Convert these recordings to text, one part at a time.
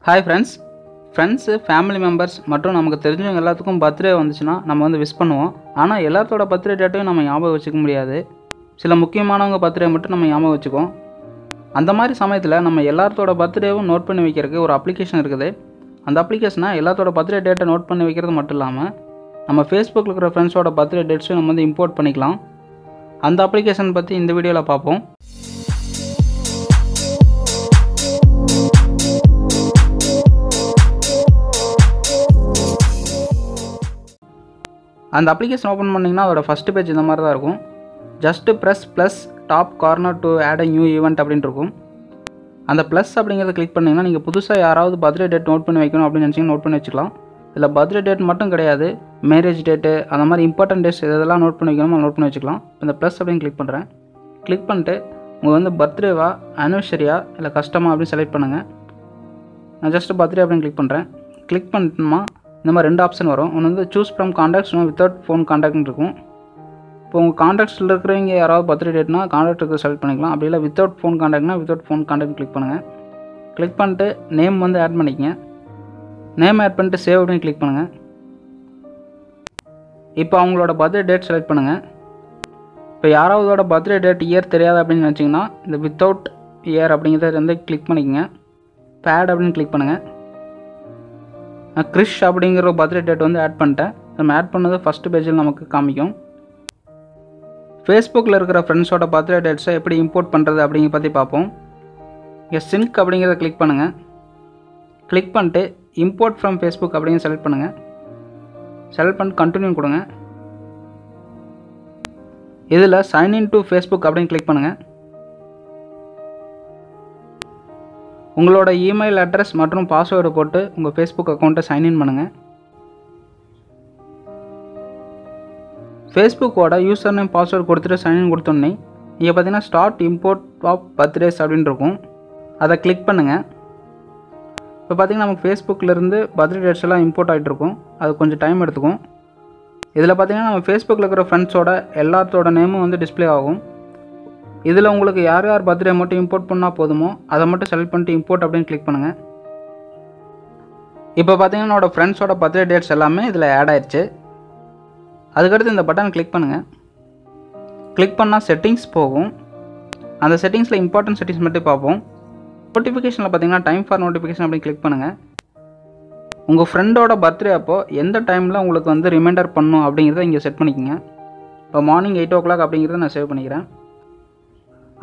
Hi friends family members மற்றும் நமக்கு தெரிஞ்சவங்க எல்லாத்துக்கும் பர்த்டே வந்துச்சுன்னா நம்ம வந்து விஷ் பண்ணுவோம். ஆனால் எல்லாத்தோட பர்த்டே டேட்டையும் நம்ம ஞாபகம் வச்சுக்க முடியாது. சில முக்கியமானவங்க பர்த்டே மட்டும் நம்ம ஞாபகம் வச்சுக்குவோம். அந்த மாதிரி சமயத்தில் நம்ம எல்லாத்தோட பர்த்டேவும் நோட் பண்ணி வைக்கிறதுக்கு ஒரு அப்ளிகேஷன் இருக்குது. அந்த அப்ளிகேஷனை எல்லாத்தோட பர்த்டே டேட்டை நோட் பண்ணி வைக்கிறது மட்டும் இல்லாமல் நம்ம ஃபேஸ்புக்கில் இருக்கிற ஃப்ரெண்ட்ஸோட பர்த்டே டேட்ஸையும் நம்ம வந்து இம்போர்ட் பண்ணிக்கலாம். அந்த அப்ளிகேஷன் பற்றி இந்த வீடியோவில் பார்ப்போம். அந்த அப்ளிகேஷன் ஓப்பன் பண்ணிங்கன்னா அதோட ஃபஸ்ட்டு பேஜ் இந்த மாதிரி தான் இருக்கும். Just plus top corner to add a new event அப்படின்ட்டு இருக்கும். அந்த ப்ளஸ் அப்படிங்கிறத கிளிக் பண்ணிங்கன்னா நீங்கள் புதுசாக யாராவது பர்த்டே டேட் நோட் பண்ணி வைக்கணும் அப்படின்னு நினச்சிங்கன்னா நோட் பண்ணி வச்சுக்கலாம். இதில் பர்த்டே டேட் மட்டும் கிடையாது, மேரேஜ் டேட்டு அந்த மாதிரி இம்பார்ட்டன்ட் டேட்ஸ் இதெல்லாம் நோட் பண்ணி வைக்கணுமோ நோட் பண்ணி வச்சுக்கலாம். இந்த ப்ளஸ் அப்படின்னு கிளிக் பண்ணுறேன். கிளிக் பண்ணிட்டு உங்களுக்கு வந்து பர்த்டேவா ஆனிவர்சரியா இல்லை கஸ்டமா அப்படின்னு செலக்ட் பண்ணுங்கள். நான் ஜஸ்ட்டு பர்த்டே அப்படின்னு கிளிக் பண்ணுறேன். கிளிக் பண்ணிட்டோமா இந்த மாதிரி ரெண்டு ஆப்ஷன் வரும். ஒன்று வந்து choose from contacts, without phone கான்டாக்ட்னு இருக்கும். இப்போ உங்கள் கான்டாக்ட்ஸில் இருக்கிறவங்க யாராவது பர்த்டே டேட்னா கான்டாக்ட்டுக்கு செலக்ட் பண்ணிக்கலாம். அப்படி இல்லை வித்தவுட் ஃபோன் கான்டாக்ட்னா வித்தவுட் ஃபோன் கான்டாக்ட் கிளிக் பண்ணுங்கள். கிளிக் பண்ணிட்டு நேம் வந்து ஆட் பண்ணிக்கங்க. நேம் ஆட் பண்ணிட்டு சேவ் அப்படின்னு கிளிக் பண்ணுங்கள். இப்போ அவங்களோட பர்த்டே டேட் செலக்ட் பண்ணுங்கள். இப்போ யாராவதோட பர்த்டே டேட் இயர் தெரியாது அப்படின்னு நினச்சிங்கன்னா இந்த வித்தவுட் இயர் அப்படிங்கிறத வந்து கிளிக் பண்ணிக்கங்க. பேட் அப்படின்னு கிளிக் பண்ணுங்கள். நான் கிறிஷ் அப்படிங்கிற பர்த்டே டேட் வந்து ஆட் பண்ணிட்டேன். நம்ம ஆட் பண்ணது ஃபஸ்ட்டு பேஜில் நமக்கு காமிக்கும். ஃபேஸ்புக்கில் இருக்கிற ஃப்ரெண்ட்ஸோட பர்த்டே டேட்ஸை எப்படி இம்போர்ட் பண்ணுறது அப்படிங்கிற பற்றி பார்ப்போம். இங்கே சிங்க் அப்படிங்கிறத கிளிக் பண்ணுங்கள். கிளிக் பண்ணிட்டு இம்போர்ட் ஃப்ரம் ஃபேஸ்புக் அப்படிங்கிற செலக்ட் பண்ணுங்கள். செலக்ட் பண்ணிட்டு கண்டினியூ கொடுங்க. இதில் சைன்இன் டு ஃபேஸ்புக் அப்படின்னு கிளிக் பண்ணுங்கள். உங்களோட இமெயில் அட்ரஸ் மற்றும் பாஸ்வேர்டு போட்டு உங்கள் ஃபேஸ்புக் அக்கௌண்ட்டை சைன்இன் பண்ணுங்கள். ஃபேஸ்புக்கோட யூசர் நேம் பாஸ்வேர்டு கொடுத்துட்டு சைன்இன் கொடுத்தோன்னே இங்கே பார்த்தீங்கன்னா ஸ்டார்ட் இம்போர்ட் ஆஃப் பர்த்டேஸ் அப்படின்னு இருக்கும். அதை கிளிக் பண்ணுங்கள். இப்போ பார்த்தீங்கன்னா நமக்கு ஃபேஸ்புக்கிலேருந்து பர்த்டே டேட்ஸ் எல்லாம் இம்போர்ட் ஆகிட்டு இருக்கும். அது கொஞ்சம் டைம் எடுத்துக்கும். இதில் பார்த்தீங்கன்னா நம்ம ஃபேஸ்புக்கில் இருக்கிற ஃப்ரெண்ட்ஸோட எல்லாத்தோட நேமும் வந்து டிஸ்பிளே ஆகும். இதில் உங்களுக்கு யார் யார் பர்த்டே மட்டும் இம்போர்ட் பண்ணால் போதுமோ அதை மட்டும் செலக்ட் பண்ணிட்டு இம்போர்ட் அப்படின்னு கிளிக் பண்ணுங்கள். இப்போ பார்த்தீங்கன்னா என்னோடய ஃப்ரெண்ட்ஸோட பர்த்டே டேட்ஸ் எல்லாமே இதில் ஆட் ஆயிடுச்சு. அதுக்கடுத்து இந்த பட்டன் கிளிக் பண்ணுங்கள். கிளிக் பண்ணால் செட்டிங்ஸ் போகும். அந்த செட்டிங்ஸில் இம்பார்ட்டன்ட் செட்டிங்ஸ் மட்டும் பார்ப்போம். நோட்டிஃபிகேஷனில் பார்த்தீங்கன்னா டைம் ஃபார் நோட்டிஃபிகேஷன் அப்படின்னு கிளிக் பண்ணுங்கள். உங்கள் ஃப்ரெண்டோட பர்த்டே அப்போது எந்த டைமில் உங்களுக்கு வந்து ரிமைண்டர் பண்ணணும் அப்படிங்கிறத இங்கே செட் பண்ணிக்கோங்க. இப்போ மார்னிங் 8 o'clock அப்படிங்கிறத நான் சேவ் பண்ணிக்கிறேன்.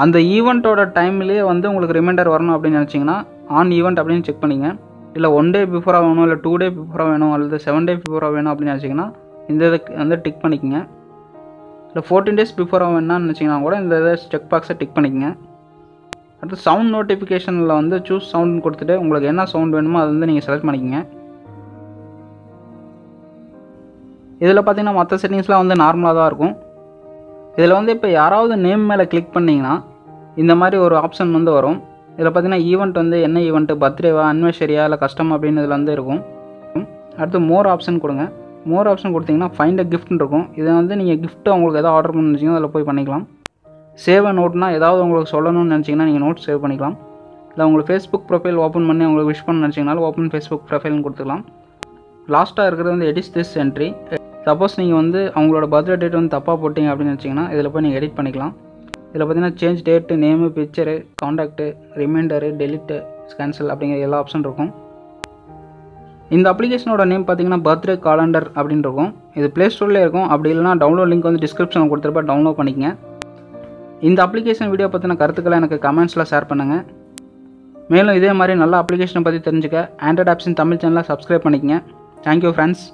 அந்த ஈவெண்ட்டோட டைம்லேயே வந்து உங்களுக்கு ரிமைண்டர் வரணும் அப்படின்னு நினச்சிங்கன்னா ஆன் ஈவெண்ட் அப்படின்னு செக் பண்ணிங்க. இல்லை 1 day பிஃபோராக வேணும், இல்லை 2 day பிஃபோராக வேணும், அல்லது 7 day பிஃபோராக வேணும் அப்படின்னு நினச்சிங்கன்னா இந்த இதுக்கு வந்து டிக் பண்ணிக்கோங்க. இல்லை 14 days பிஃபோராக வேணும்னு நினச்சிங்கன்னா கூட இந்த இதை செக் பாக்ஸை டிக் பண்ணிக்கங்க. அடுத்து சவுண்ட் நோட்டிஃபிகேஷனில் வந்து சூஸ் சவுண்ட் கொடுத்துட்டு உங்களுக்கு என்ன சவுண்ட் வேணுமோ அதை வந்து நீங்கள் செலக்ட் பண்ணிக்கங்க. இதில் பார்த்தீங்கன்னா மற்ற செட்டிங்ஸ்லாம் வந்து நார்மலாக தான் இருக்கும். இதில் வந்து இப்போ யாராவது நேம் மேலே கிளிக் பண்ணிங்கன்னா இந்த மாதிரி ஒரு ஆப்ஷன் வந்து வரும். இதில் பார்த்தீங்கன்னா ஈவெண்ட் வந்து என்ன ஈவெண்ட்டு, பர்த்டேவா ஆனிவர்சரியா இல்லை கஸ்டம் அப்படின்னு இதில் வந்து இருக்கும். அடுத்து மோர் ஆப்ஷன் கொடுங்க. மோர் ஆப்ஷன் கொடுத்தீங்கன்னா ஃபைண்ட் அ கிஃப்ட்னு இருக்கும். இதை வந்து நீங்கள் கிஃப்ட்டு உங்களுக்கு எதாவது ஆர்டர் பண்ணி நினச்சிங்கன்னா அதில் போய் பண்ணிக்கலாம். சேவ் அ நோட்னா ஏதாவது உங்களுக்கு சொல்லணும்னு நினச்சிங்கன்னா நீங்கள் நோட் சேவ் பண்ணிக்கலாம். இல்லை உங்களுக்கு ஃபேஸ்புக் ப்ரொஃபைல் ஓப்பன் பண்ணி உங்களுக்கு விஷ் பண்ண நினச்சிங்கனாலும் ஓப்பன் ஃபேஸ்புக் ப்ரொஃபைல்னு கொடுத்துக்கலாம். லாஸ்ட்டாக இருக்கிறது வந்து எடிட் திஸ் என்ட்ரி. சப்போஸ் நீங்கள் வந்து அவங்களோட பர்த்டே டேட் வந்து தப்பாக போட்டிங்க அப்படின்னு நினச்சிங்கன்னா இதில் போய் நீங்கள் எடிட் பண்ணிக்கலாம். இதில் பார்த்தீங்கன்னா change date, name, picture, contact, remainder, delete, cancel அப்படிங்கிற எல்லா ஆப்ஷன் இருக்கும். இந்த அப்ளிகேஷனோட நேம் பார்த்தீங்கன்னா பர்த்டே காலண்டர் அப்படின்னு இருக்கும். இது ப்ளே ஸ்டோர்லேயே இருக்கும். அப்படி இல்லைனா டவுன்லோட் லிங்க் வந்து டிஸ்கிரிப்ஷனில் கொடுத்துருப்பா, டவுன்லோட் பண்ணிக்கங்க. இந்த அப்ளிகேஷன் வீடியோ பற்றின கருத்துக்களை எனக்கு கமெண்ட்ஸில் ஷேர் பண்ணுங்கள். மேலும் இதே மாதிரி நல்ல அப்ளிகேஷனை பற்றி தெரிஞ்சுக்க ஆண்ட்ராய்ட் ஆப்ஸ் இன் தமிழ் சேனலை சப்ஸ்கிரைப் பண்ணிக்கங்க. Thank you friends.